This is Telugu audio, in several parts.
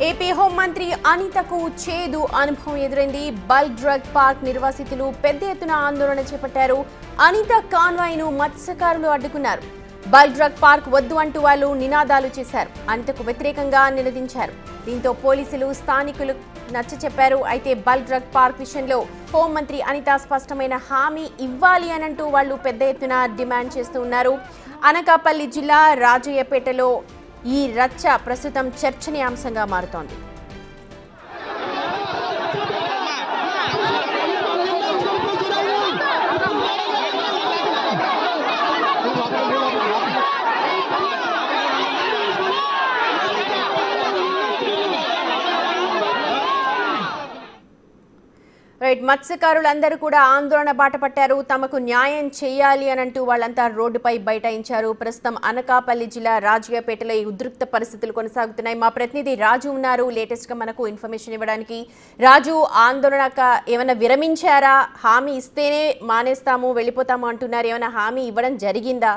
ఏపీ హోంమంత్రి అనితకు చేదు అనుభవం ఎదురైంది. బల్క్ డ్రగ్ పార్క్ నిర్వాసితులు పెద్ద ఎత్తున ఆందోళన చేపట్టారు. అనిత కాన్వాయ్ను మత్స్యకారులు అడ్డుకున్నారు. బల్క్ డ్రగ్ పార్క్ వద్దు అంటూ వాళ్ళు నినాదాలు చేశారు. అనితకు వ్యతిరేకంగా నిలదించారు. దీంతో పోలీసులు స్థానికులు నచ్చచెప్పారు. అయితే బల్క్ డ్రగ్ పార్క్ విషయంలో హోంమంత్రి అనిత స్పష్టమైన హామీ ఇవ్వాలి అనంటూ వాళ్ళు పెద్ద ఎత్తున డిమాండ్ చేస్తూ ఉన్నారు. అనకాపల్లి జిల్లా రాజయ్యపేటలో ఈ రచ్చ ప్రస్తుతం చర్చనీయాంశంగా మారుతోంది. మత్స్యకారులందరూ కూడా ఆందోళన బాట పట్టారు. తమకు న్యాయం చేయాలి అనంటూ వాళ్ళంతా రోడ్డుపై బైఠాయించారు. ప్రస్తుతం అనకాపల్లి జిల్లా రాజయ్యపేటలో ఈ ఉద్రిక్త పరిస్థితులు కొనసాగుతున్నాయి. మా ప్రతినిధి రాజు ఉన్నారు లేటెస్ట్ గా మనకు ఇన్ఫర్మేషన్ ఇవ్వడానికి. రాజు, ఆందోళనక ఏమైనా విరమించారా? హామీ ఇస్తేనే మానేస్తాము వెళ్ళిపోతాము అంటున్నారు. ఏమైనా హామీ ఇవ్వడం జరిగిందా?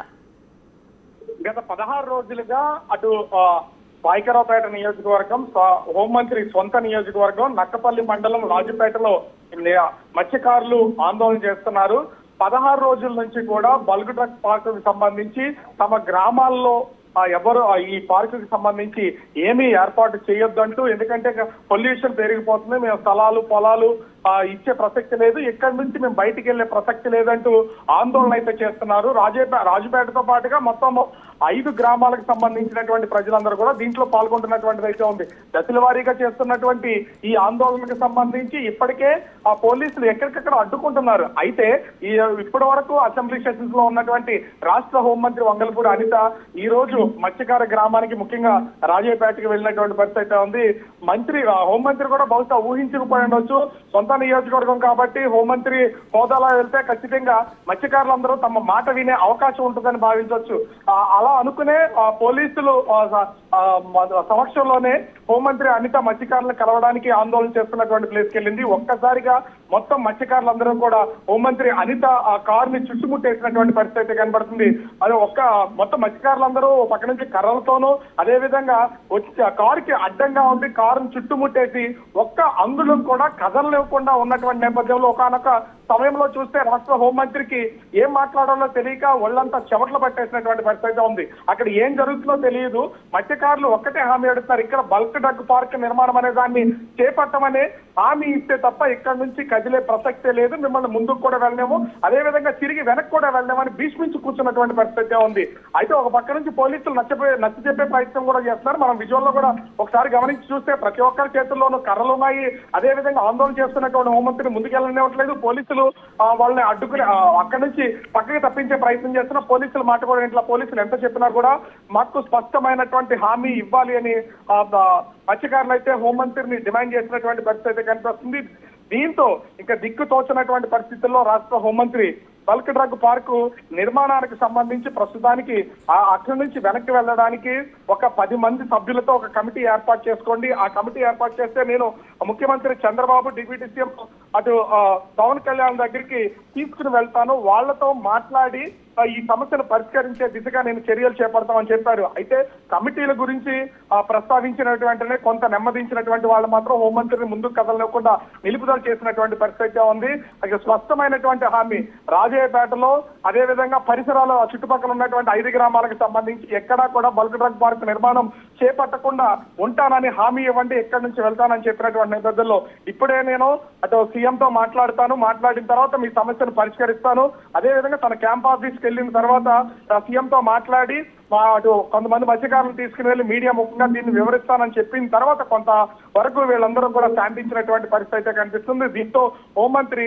గత 16 రోజులుగా అటు పాయకరావుపేట నియోజకవర్గం, హోంమంత్రి సొంత నియోజకవర్గం నక్కపల్లి మండలం రాజుపేటలో మత్స్యకారులు ఆందోళన చేస్తున్నారు. 16 రోజుల నుంచి కూడా బల్క్ డ్రగ్ పార్క్ కు సంబంధించి తమ గ్రామాల్లో ఎవరు ఈ పార్క్ కి సంబంధించి ఏమీ ఏర్పాటు చేయొద్దంటూ, ఎందుకంటే పొల్యూషన్ పెరిగిపోతుంది, మేము స్థలాలు పొలాలు ఇచ్చే ప్రసక్తి లేదు, ఇక్కడి నుంచి మేము బయటికి వెళ్లే ప్రసక్తి లేదంటూ ఆందోళన అయితే చేస్తున్నారు. రాజుపేటతో పాటుగా మొత్తం 5 గ్రామాలకు సంబంధించినటువంటి ప్రజలందరూ కూడా దీంట్లో పాల్గొంటున్నటువంటిది అయితే ఉంది. దశల వారీగా చేస్తున్నటువంటి ఈ ఆందోళనకు సంబంధించి ఇప్పటికే ఆ పోలీసులు ఎక్కడికక్కడ అడ్డుకుంటున్నారు. అయితే ఇప్పటి వరకు అసెంబ్లీ సెషన్స్ లో ఉన్నటువంటి రాష్ట్ర హోంమంత్రి వంగలపూడి అనిత ఈ రోజు మత్స్యకార గ్రామానికి, ముఖ్యంగా రాజయ్యపేటకి వెళ్ళినటువంటి పరిస్థితి అయితే ఉంది. హోంమంత్రి కూడా బహుశా ఊహించకపోయి ఉండొచ్చు. సొంత నియోజకవర్గం కాబట్టి హోంమంత్రి హోదాలో వెళ్తే ఖచ్చితంగా మత్స్యకారులందరూ తమ మాట వినే అవకాశం ఉంటుందని భావించవచ్చు. అలా అనుకునే పోలీసులు సమక్షంలోనే హోంమంత్రి అనిత మత్స్యకారులను కలవడానికి ఆందోళన చేస్తున్నటువంటి ప్లేస్కి వెళ్ళింది. ఒక్కసారిగా మొత్తం మత్స్యకారులందరూ కూడా హోంమంత్రి అనిత ఆ కారుని చుట్టుముట్టేసినటువంటి పరిస్థితి అయితే కనబడుతుంది. అది మొత్తం మత్స్యకారులందరూ పక్క నుంచి కర్రలతోనూ, అదే విధంగా కారుకి అడ్డంగా ఉండి కారును చుట్టుముట్టేసి ఒక్క అంగుళం కూడా కదలనివ్వకుండా ఉన్నటువంటి నేపథ్యంలో ఒకనొక సమయంలో చూస్తే రాష్ట్ర హోంమంత్రికి ఏం మాట్లాడాలో తెలియక ఒళ్ళంతా చెమటలు పట్టేసినటువంటి పరిస్థితి ఉంది. అక్కడ ఏం జరుగుతుందో తెలియదు. మత్స్యకారులు ఒక్కటే హామీ అడుగుతారు, ఇక్కడ బల్క్ డ్రగ్ పార్క్ నిర్మాణం అనే దాన్ని చేపట్టమని హామీ ఇస్తే తప్ప ఇక్కడ నుంచి కదిలే ప్రసక్తే లేదు, మిమ్మల్ని ముందుకు కూడా వెళ్ళలేము, అదే విధంగా తిరిగి వెనక్కి కూడా వెళ్ళలేమని భీష్మించి కూర్చున్నటువంటి పరిస్థితి ఉంది. అయితే ఒక పక్క నుంచి పోలీసులు నచ్చ చెప్పే ప్రయత్నం కూడా చేస్తున్నారు. మనం విజువల్లో కూడా ఒకసారి గమనించి చూస్తే ప్రతి ఒక్కరి చేతుల్లోనూ కర్రలు ఉన్నాయి. అదే విధంగా ఆందోళన చేస్తున్నటువంటి హోంమంత్రిని ముందుకెళ్ళనివ్వట్లేదు. పోలీసులు వాళ్ళని అడ్డుకుని అక్కడి నుంచి పక్కకి తప్పించే ప్రయత్నం చేస్తున్న పోలీసులు మాట కూడా ఇంట్లో పోలీసులు ఎంత చెప్పినా కూడా మాకు స్పష్టమైనటువంటి హామీ ఇవ్వాలి అని మత్స్యకారులు అయితే హోంమంత్రిని డిమాండ్ చేసినటువంటి పరిస్థితి అయితే కనిపిస్తుంది. దీంతో ఇంకా దిక్కు తోచినటువంటి పరిస్థితుల్లో రాష్ట్ర హోంమంత్రి బల్క్ డ్రగ్ పార్కు నిర్మాణానికి సంబంధించి ప్రస్తుతానికి అక్కడి నుంచి వెనక్కి వెళ్ళడానికి ఒక 10 మంది సభ్యులతో ఒక కమిటీ ఏర్పాటు చేసుకోండి, ఆ కమిటీ ఏర్పాటు చేస్తే నేను ముఖ్యమంత్రి చంద్రబాబు, డిప్యూటీ సీఎం అటు పవన్ కళ్యాణ్ దగ్గరికి తీసుకుని వెళ్తాను, వాళ్లతో మాట్లాడి ఈ సమస్యను పరిష్కరించే దిశగా నేను చర్యలు చేపడతామని చెప్పారు. అయితే కమిటీల గురించి ప్రస్తావించినటువంటినే కొంత నెమ్మదించినటువంటి వాళ్ళు మాత్రం హోంమంత్రిని ముందుకు కదలనివ్వకుండా నిలుపుదల చేసినటువంటి పరిస్థితి ఉంది. స్పష్టమైనటువంటి హామీ రాజయ్యపేటలో, అదే విధంగా పరిసరాల చుట్టుపక్కల ఉన్నటువంటి 5 గ్రామాలకు సంబంధించి ఎక్కడా కూడా బల్క్ డ్రగ్ పార్క్ నిర్మాణం చేపట్టకుండా ఉంటానని హామీ ఇవ్వండి, ఎక్కడి నుంచి వెళ్తానని చెప్పినటువంటి నేపథ్యంలో ఇప్పుడే నేను అటు సీఎంతో మాట్లాడతాను, మాట్లాడిన తర్వాత మీ సమస్యను పరిష్కరిస్తాను, అదే విధంగా తన క్యాంప్ ఆఫీస్కి వెళ్ళిన తర్వాత సీఎంతో మాట్లాడి అటు కొంతమంది మత్స్యకారులను తీసుకుని వెళ్ళి మీడియా ముఖ్యంగా దీన్ని వివరిస్తానని చెప్పిన తర్వాత కొంత వరకు వీళ్ళందరూ కూడా శాంతించినటువంటి పరిస్థితి అయితే కనిపిస్తుంది. దీంతో హోంమంత్రి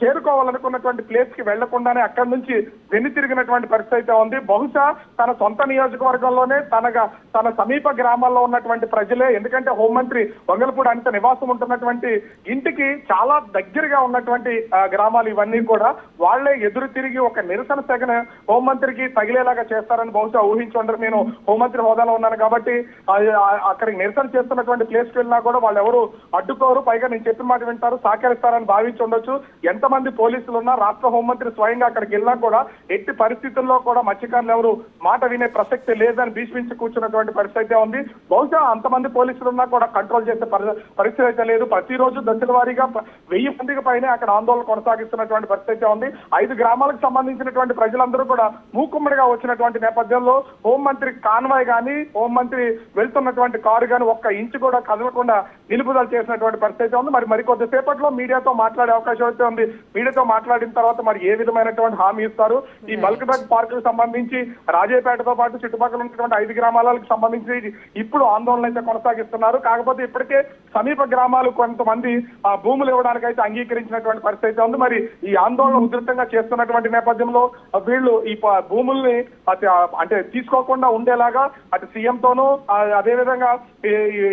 చేరుకోవాలనుకున్నటువంటి ప్లేస్ కి వెళ్లకుండానే అక్కడి నుంచి వెన్ను తిరిగినటువంటి పరిస్థితి అయితే ఉంది. బహుశా తన సొంత నియోజకవర్గంలోనే తన సమీప గ్రామాల్లో ఉన్నటువంటి ప్రజలే, ఎందుకంటే హోంమంత్రి వంగలపూడి అనిత నివాసం ఉంటున్నటువంటి ఇంటికి చాలా దగ్గరగా ఉన్నటువంటి గ్రామాలు ఇవన్నీ కూడా, వాళ్లే ఎదురు తిరిగి ఒక నిరసన సెగను హోంమంత్రికి తగిలేలాగా చేస్తారని బహుశా ఊహించుండరు. నేను హోంమంత్రి హోదాలో ఉన్నాను కాబట్టి అక్కడికి నిరసన చేస్తున్నటువంటి ప్లేస్ కి వెళ్ళినా కూడా వాళ్ళు ఎవరు అడ్డుకోరు, పైగా నేను చెప్పిన మాట వింటారు, సహకరిస్తారని భావించి ఉండొచ్చు. ఎంతమంది పోలీసులు ఉన్నా రాష్ట్ర హోంమంత్రి స్వయంగా అక్కడికి వెళ్ళినా కూడా ఎట్టి పరిస్థితుల్లో కూడా మత్స్యకారులు ఎవరు మాట వినే ప్రసక్తి లేదని భీష్మించి కూర్చున్నటువంటి పరిస్థితి ఉంది. బహుశా అంతమంది పోలీసులు ఉన్నా కూడా కంట్రోల్ చేసే పరిస్థితి అయితే లేదు. ప్రతిరోజు దశల వారీగా 1000 మందికి పైనే అక్కడ ఆందోళన కొనసాగిస్తున్నటువంటి పరిస్థితి ఉంది. 5 గ్రామాలకు సంబంధించినటువంటి ప్రజలందరూ కూడా మూకుమ్మడిగా వచ్చినటువంటి నేపథ్యంలో హోంమంత్రి కాన్వాయ్ గానీ హోంమంత్రి వెళ్తున్నటువంటి కారు గానీ ఒక్క ఇంచు కూడా కదలకుండా నిలుపుదల చేసినటువంటి పరిస్థితి ఉంది. మరికొద్ది సేపట్లో మీడియాతో మాట్లాడే అవకాశం అయితే ఉంది. మీడియాతో మాట్లాడిన తర్వాత మరి ఏ విధమైనటువంటి హామీ ఇస్తారు, ఈ బల్క్ డ్రగ్ పార్క్ కు సంబంధించి రాజేపేటతో పాటు చుట్టుపక్కల ఉన్నటువంటి 5 గ్రామాలకు సంబంధించి ఇప్పుడు ఆందోళన అయితే కొనసాగిస్తున్నారు. కాకపోతే ఇప్పటికే సమీప గ్రామాలు కొంతమంది ఆ భూములు ఇవ్వడానికి అయితే అంగీకరించినటువంటి పరిస్థితి ఉంది. మరి ఈ ఆందోళన ఉధృతంగా చేస్తున్నటువంటి నేపథ్యంలో వీళ్ళు ఈ భూముల్ని అంటే తీసుకోకుండా ఉండేలాగా అటు సీఎం తోనూ అదేవిధంగా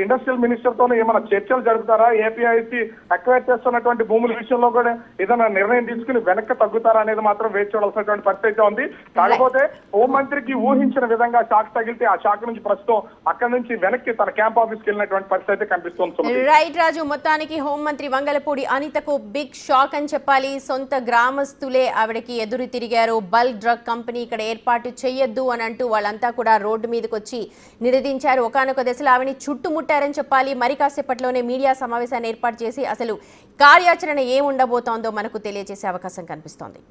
ఇండస్ట్రియల్ మినిస్టర్ తోనూ ఏమైనా చర్చలు జరుపుతారా, ఏపీఐసి అక్వైర్ చేస్తున్నటువంటి భూముల విషయంలో కూడా ఏదైనా నిర్ణయం తీసుకుని వెనక్కి తగ్గుతారా అనేది మాత్రం వేచి చూడాల్సినటువంటి పరిస్థితి ఉంది. కాకపోతే హోంమంత్రికి ఊహించిన విధంగా షాక్ తగిలితే ఆ షాక్ నుంచి ప్రస్తుతం అక్కడి నుంచి వెనక్కి తన క్యాంప్ ఆఫీస్కి వెళ్ళినటువంటి పరిస్థితి కనిపిస్తుంది. రైట్ రాజు, మొత్తానికి హోంమంత్రి వంగలపూడి అనితకు బిగ్ షాక్ అని చెప్పాలి. సొంత గ్రామస్తులే ఆవిడకి ఎదురు తిరిగారు. బల్క్ డ్రగ్ కంపెనీ ఇక్కడ ఏర్పాటు చేయొద్దు అని అంటూ వాళ్ళంతా కూడా రోడ్డు మీదకి వచ్చి నిలదించారు. ఒకానొక దశలో ఆవిడని చుట్టుముట్టారని చెప్పాలి. మరి కాసేపట్లోనే మీడియా సమావేశాన్ని ఏర్పాటు చేసి అసలు కార్యాచరణ ఏముండబోతోందో మనకు తెలియజేసే అవకాశం కనిపిస్తోంది.